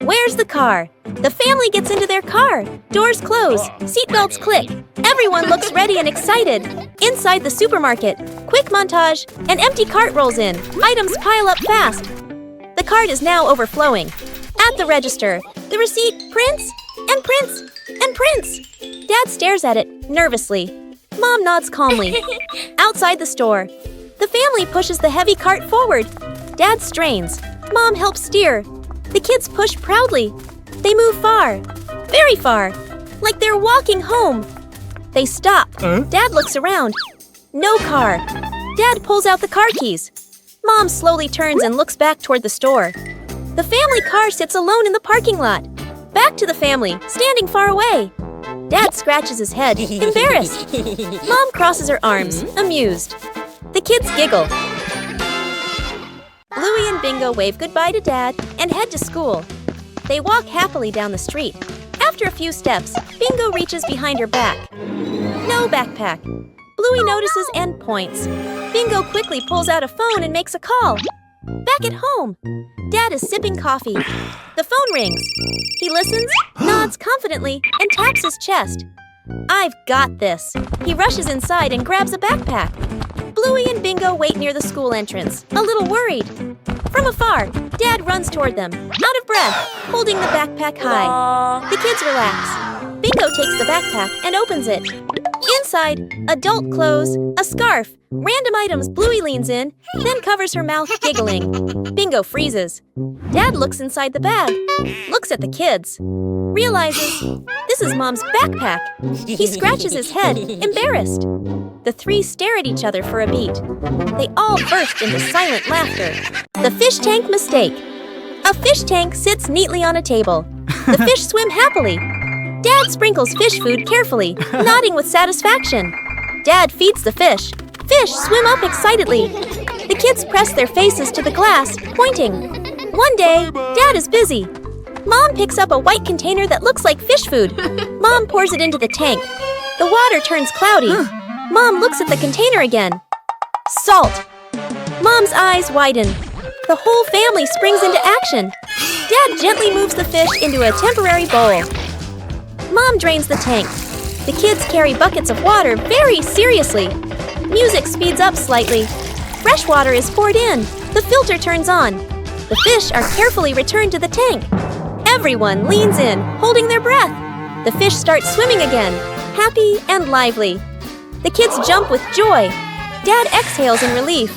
Where's the car? The family gets into their car. Doors close. Seatbelts click. Everyone looks ready and excited. Inside the supermarket, quick montage. An empty cart rolls in. Items pile up fast. The cart is now overflowing. At the register, the receipt prints and prints and prints. Dad stares at it nervously. Mom nods calmly. Outside the store, the family pushes the heavy cart forward. Dad strains. Mom helps steer. The kids push proudly. They move far, very far, like they're walking home. They stop. Dad looks around. No car. Dad pulls out the car keys. Mom slowly turns and looks back toward the store. The family car sits alone in the parking lot. Back to the family, standing far away. Dad scratches his head, embarrassed. Mom crosses her arms, amused. The kids giggle. Bluey and Bingo wave goodbye to Dad and head to school. They walk happily down the street. After a few steps, Bingo reaches behind her back. No backpack. Bluey notices and points. Bingo quickly pulls out a phone and makes a call. Back at home, Dad is sipping coffee. The phone rings. He listens, nods confidently, and taps his chest. I've got this. He rushes inside and grabs a backpack. Bluey and Bingo wait near the school entrance, a little worried. From afar, Dad runs toward them, out of breath, holding the backpack high. The kids relax. Bingo takes the backpack and opens it. Inside, adult clothes, a scarf, random items. Bluey leans in, then covers her mouth, giggling. Bingo freezes. Dad looks inside the bag, looks at the kids, realizes this is Mom's backpack. He scratches his head, embarrassed. The three stare at each other for a beat. They all burst into silent laughter. The fish tank mistake. A fish tank sits neatly on a table. The fish swim happily. Dad sprinkles fish food carefully, nodding with satisfaction. Dad feeds the fish. Fish swim up excitedly. The kids press their faces to the glass, pointing. One day, Dad is busy. Mom picks up a white container that looks like fish food. Mom pours it into the tank. The water turns cloudy. Mom looks at the container again. Salt. Mom's eyes widen. The whole family springs into action. Dad gently moves the fish into a temporary bowl. Mom drains the tank. The kids carry buckets of water very seriously. Music speeds up slightly. Fresh water is poured in. The filter turns on. The fish are carefully returned to the tank. Everyone leans in, holding their breath. The fish start swimming again, happy and lively. The kids jump with joy. Dad exhales in relief.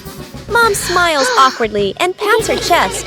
Mom smiles awkwardly and pats her chest.